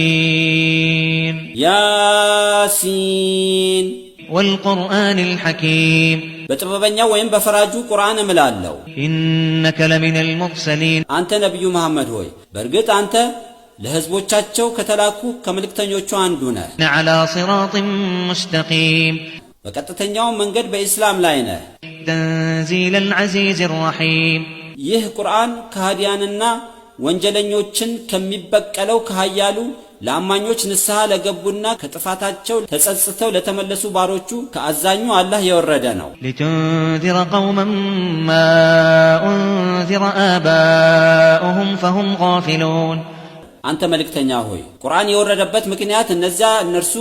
ياسين ياسين والقرآن الحكيم በጥበበኛው ወይም በፈራጁ ቁርአን እምላለሁ إنك لمن المرسلين አንተ ነብዩ መሐመድ ሆይ በእርግጥ አንተ ለህዝቦቻቸው ከተላኩ ከመልእክተኞቹ አንዱ ነህ على صراط مستقيم በቀጥተኛው መንገድ በእስላም ላይ ነህ تنزيل العزيز الرحيم ይህ ቁርአን ከሃዲያንና ወንጀለኞችን ከሚበቀለው ከሃያሉ ለአማኞች ንስሐ ለገቡና ከጥፋታቸው ተጸጽተው ለተመለሱ ባሮቹ ከአዛኙ አላህ የወረደ ነው لتنذر قوما ما أنذر آباؤهم فهم غافلون አንተ መልእክተኛ ሆይ ቁርአን የወረደበት ምክንያት እነዚያ እነርሱ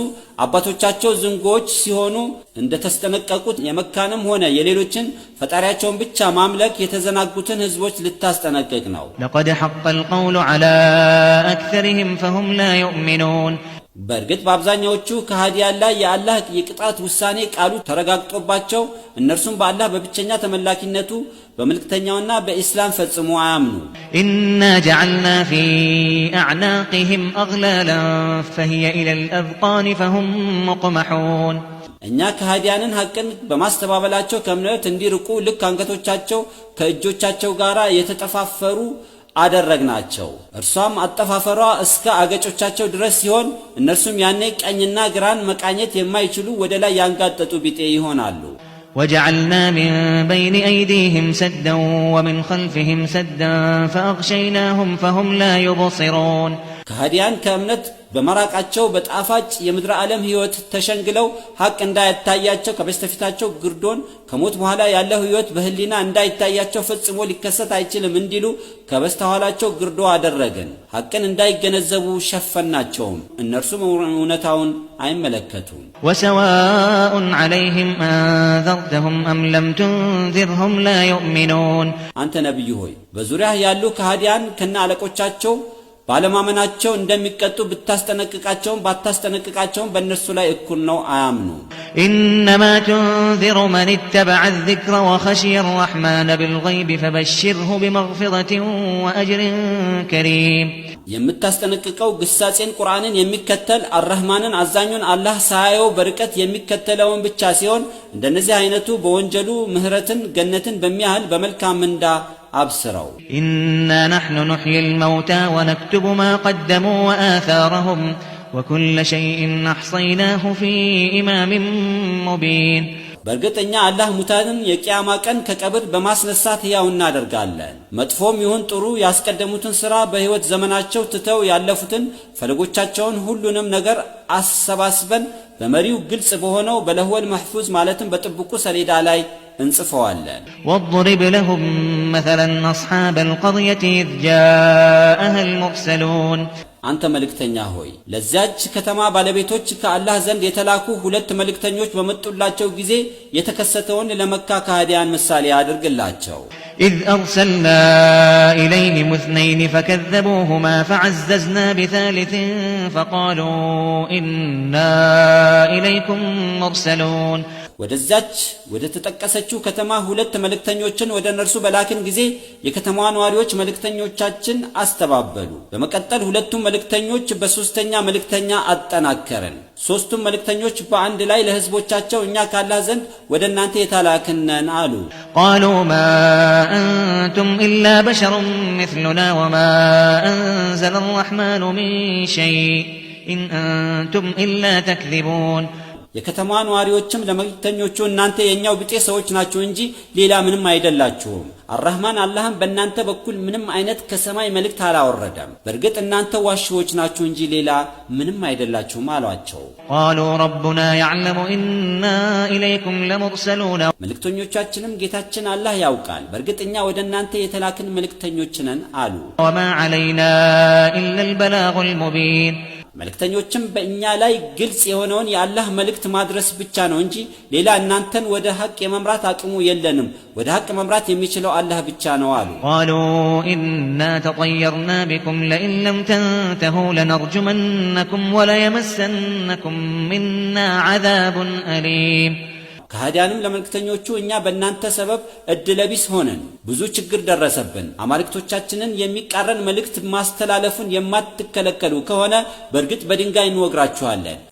አባቶቻቸው ዝንጎች ሲሆኑ እንደተስጠነቀቁት የመካንም ሆነ የሌሎችን ፈጣሪያቸውን ብቻ ማምለክ የተዘናጉትን ህዝቦች ልታስጠነቅቅ ነው لقد حق القول على أكثرهم فهم لا يؤمنون በእርግጥ በአብዛኛዎቹ ከሃዲያን ላይ የአላህ የቅጣት ውሳኔ ቃሉ ተረጋግጦባቸው እነርሱም በአላህ በብቸኛ ተመላኪነቱ በመልእክተኛውና በእስላም ፈጽሞ አያምኑ إنا جعلنا في أعناقهم أغلالا فهي إلى الأذقان فهم مقمحون እኛ ከሃዲያንን ሐቅን በማስተባበላቸው ከእምነት እንዲርቁ ልክ አንገቶቻቸው ከእጆቻቸው ጋር የተጠፋፈሩ አደረግናቸው እርሷም አጠፋፈሯ እስከ አገጮቻቸው ድረስ ሲሆን እነርሱም ያኔ ቀኝና ግራን መቃኘት የማይችሉ ወደ ላይ ያንጋጠጡ ቢጤ ይሆናሉ وجعلنا من بين أيديهم سدا ومن خلفهم سدا فأغشيناهم فهم لا يبصرون ከሃዲያን ከእምነት በመራቃቸው በጣፋጭ የምድር ዓለም ህይወት ተሸንግለው ሐቅ እንዳይታያቸው ከበስተፊታቸው ግርዶን ከሞት በኋላ ያለው ህይወት በህሊና እንዳይታያቸው ፈጽሞ ሊከሰት አይችልም እንዲሉ ከበስተኋላቸው ግርዶ አደረገን ሐቅን እንዳይገነዘቡ ሸፈናቸውም እነርሱም እውነታውን አይመለከቱም وسواء عليهم أنذرتهم أم لم تنذرهم لا يؤمنون አንተ ነብዩ ሆይ በዙሪያ ያሉ ከሃዲያን ከነ አለቆቻቸው ባለማመናቸው እንደሚቀጡ ብታስጠነቅቃቸውም ባታስጠነቅቃቸውም በእነርሱ ላይ እኩል ነው አያምኑ إنما تنذر من اتبع الذكر وخشي الرحمن بالغيب فبشره بمغفرة وأجر كريم የምታስጠነቅቀው ግሳጼን ቁርአንን የሚከተል አርህማንን አዛኙን አላህ ሳያየው በርቀት የሚከተለውን ብቻ ሲሆን እንደነዚህ አይነቱ በወንጀሉ ምህረትን ገነትን በሚያህል በመልካም ምንዳ أبصروا إنا نحن نحيي الموتى ونكتب ما قدموا وآثارهم وكل شيء أحصيناه في إمام مبين በርግጠኛ አላህ ሙታንን የቂያማ ቀን ከቀብር በማስነሳት ያው እናደርጋለን መጥፎም ይሁን ጥሩ ያስቀደሙትን ሥራ በህይወት ዘመናቸው ትተው ያለፉትን ፈለጎቻቸውን ሁሉንም ነገር አሰባስበን በመሪው ግልጽ በሆነው በለህወል መህፉዝ ማለትም በጥብቁ ሰሌዳ ላይ እንጽፈዋለን واضرب لهم مثلا أصحاب القرية إذ جاءها المرسلون አንተ መልእክተኛ ሆይ ለዛች ከተማ ባለቤቶች ከአላህ ዘንድ የተላኩ ሁለት መልእክተኞች በመጡላቸው ጊዜ የተከሰተውን ለመካ ከሃዲያን ምሳሌ አድርግላቸው إذ أرسلنا إليهم اثنين فكذبوهما فعززنا بثالث فقالوا إنا إليكم مرسلون ወደዛች ወደ ተጠቀሰችው ከተማ ሁለት መልእክተኞችን ወደ እነርሱ በላክን ጊዜ የከተማዋ ነዋሪዎች መልእክተኞቻችን አስተባበሉ በመቀጠል ሁለቱም መልእክተኞች በሶስተኛ መልእክተኛ አጠናከረን ሶስቱም መልእክተኞች በአንድ ላይ ለህዝቦቻቸው እኛ ካላህ ዘንድ ወደ እናንተ የተላክነን አሉ قالوا ما أنتم إلا بشر مثلنا وما أنزل الرحمن من شيء إن أنتم إلا تكذبون የከተማዋ ነዋሪዎችም ለመልእክተኞቹ እናንተ የኛው ቢጤ ሰዎች ናችሁ እንጂ ሌላ ምንም አይደላችሁም አርህማን አላህም በእናንተ በኩል ምንም አይነት ከሰማይ መልእክት አላወረደም በእርግጥ እናንተ ዋሽዎች ናችሁ እንጂ ሌላ ምንም አይደላችሁም አሏቸው قالوا ربنا يعلم إنا إليكم لمرسلون መልእክተኞቻችንም ጌታችን አላህ ያውቃል በእርግጥ እኛ ወደ እናንተ የተላክን መልእክተኞች ነን አሉ وما علينا إلا البلاغ المبين መልእክተኞችም በእኛ ላይ ግልጽ የሆነውን የአላህ መልእክት ማድረስ ብቻ ነው እንጂ ሌላ እናንተን ወደ ሐቅ የመምራት አቅሙ የለንም ወደ ሐቅ መምራት የሚችለው አላህ ብቻ ነው አሉ قالوا إنا تطيرنا بكم لئن لم تنتهوا لنرجمنكم وليمسنكم منا عذاب أليم ከሃዲያንም ለመልእክተኞቹ እኛ በእናንተ ሰበብ እድለቢስ ሆነን ብዙ ችግር ደረሰብን፣ አማልክቶቻችንን የሚቃረን መልእክት ማስተላለፉን የማትከለከሉ ከሆነ በእርግጥ በድንጋይ እንወግራችኋለን